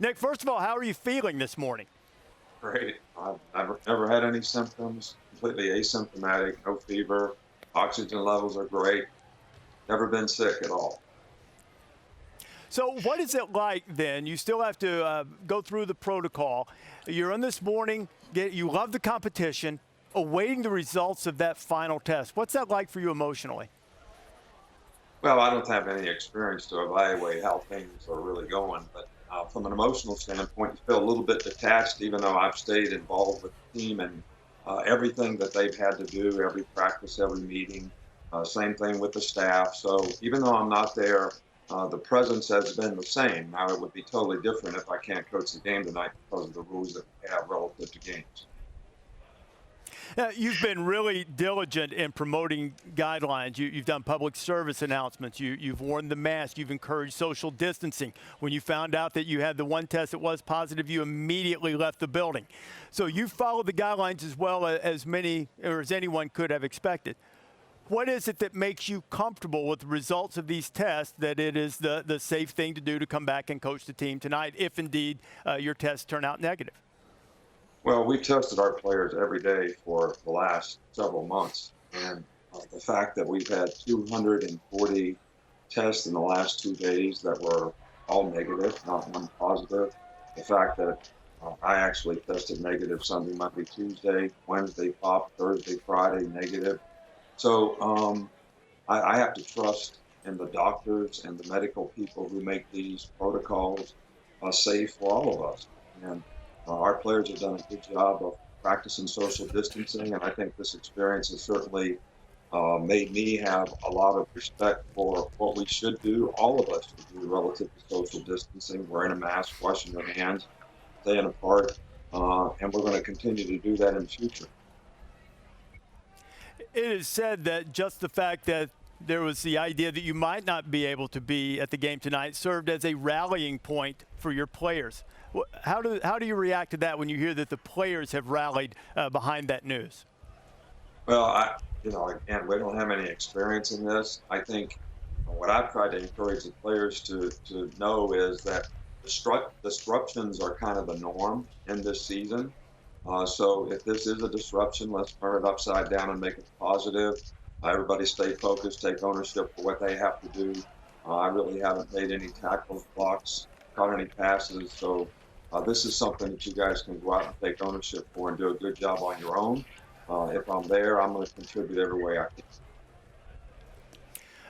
Nick, first of all, how are you feeling this morning? Great. I've never had any symptoms, completely asymptomatic, no fever. Oxygen levels are great. Never been sick at all. So, what is it like then? You still have to go through the protocol. You're in this morning, you love the competition, awaiting the results of that final test. What's that like for you emotionally? Well, I don't have any experience to evaluate how things are really going, but from an emotional standpoint, you feel a little bit detached, even though I've stayed involved with the team and everything that they've had to do, every practice, every meeting. Same thing with the staff. So even though I'm not there, the presence has been the same. Now it would be totally different if I can't coach the game tonight because of the rules that we have relative to games. You've been really diligent in promoting guidelines. You've done public service announcements. You've worn the mask. You've encouraged social distancing. When you found out that you had the one test that was positive, you immediately left the building. So you followed the guidelines as well as many or as anyone could have expected. What is it that makes you comfortable with the results of these tests, that it is the safe thing to do to come back and coach the team tonight if indeed your tests turn out negative? Well, we've tested our players every day for the last several months. And the fact that we've had 240 tests in the last 2 days that were all negative, not one positive. The fact that I actually tested negative Sunday, Monday, Tuesday, Wednesday popped, Thursday, Friday negative. So I have to trust in the doctors and the medical people who make these protocols safe for all of us. And our players have done a good job of practicing social distancing, and I think this experience has certainly made me have a lot of respect for what we should do, all of us should do relative to social distancing, wearing a mask, washing your hands, staying apart, and we're going to continue to do that in the future. It is said that just the fact that there was the idea that you might not be able to be at the game tonight served as a rallying point for your players. How do you react to that when you hear that the players have rallied behind that news? Well, again, we don't have any experience in this. I think what I've tried to encourage the players to know is that disruptions are kind of the norm in this season. So if this is a disruption, let's turn it upside down and make it positive. Everybody stay focused, take ownership for what they have to do. I really haven't made any tackles, blocks, caught any passes. So this is something that you guys can go out and take ownership for and do a good job on your own. If I'm there, I'm going to contribute every way I can.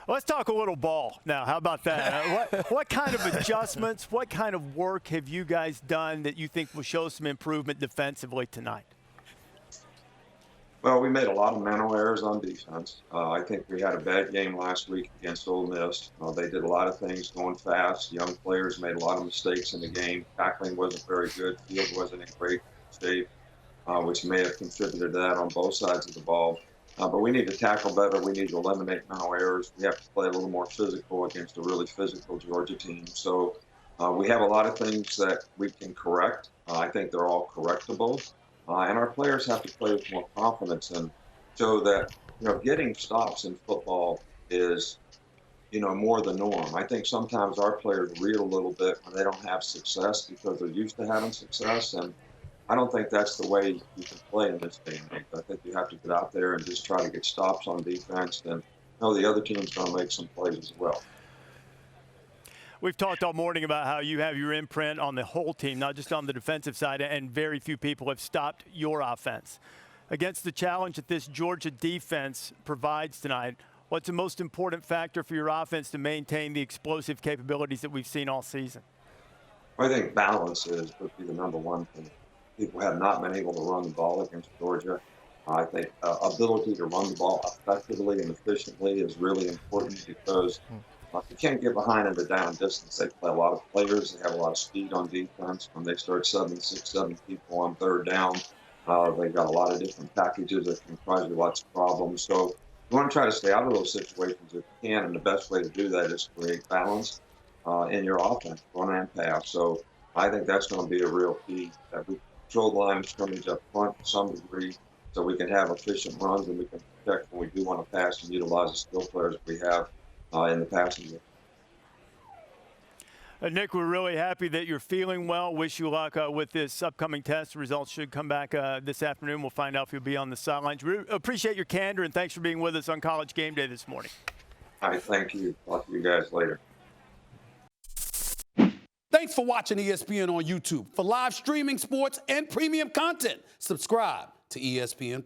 Let's talk a little ball now. How about that? What kind of adjustments, what kind of work have you guys done that you think will show some improvement defensively tonight? Well, we made a lot of mental errors on defense. I think we had a bad game last week against Ole Miss. They did a lot of things going fast. Young players made a lot of mistakes in the game. Tackling wasn't very good. Field wasn't in great shape, which may have contributed to that on both sides of the ball. But we need to tackle better. We need to eliminate mental errors. We have to play a little more physical against a really physical Georgia team. So we have a lot of things that we can correct. I think they're all correctable. And our players have to play with more confidence and show that, getting stops in football is, more the norm. I think sometimes our players reel a little bit when they don't have success because they're used to having success. And I don't think that's the way you can play in this day and age. I think you have to get out there and just try to get stops on defense and know the other team's going to make some plays as well. We've talked all morning about how you have your imprint on the whole team, not just on the defensive side, and very few people have stopped your offense. Against the challenge that this Georgia defense provides tonight, what's the most important factor for your offense to maintain the explosive capabilities that we've seen all season? I think balance would be the number one thing. People have not been able to run the ball against Georgia. I think ability to run the ball effectively and efficiently is really important because you can't get behind in the down distance. They play a lot of players. They have a lot of speed on defense. When they start 7 people on third down, they've got a lot of different packages that can cause you lots of problems. So you want to try to stay out of those situations if you can, and the best way to do that is create balance in your offense, run and pass. So I think that's going to be a real key, that we control the line of scrimmage up front to some degree so we can have efficient runs and we can protect when we do want to pass and utilize the skill players we have in the passing game. Nick, we're really happy that you're feeling well. Wish you luck with this upcoming test. The results should come back this afternoon. We'll find out if you'll be on the sidelines. We appreciate your candor, and thanks for being with us on College Game Day this morning. All right, thank you. Talk to you guys later. Thanks for watching ESPN on YouTube. For live streaming sports and premium content, subscribe to ESPN+.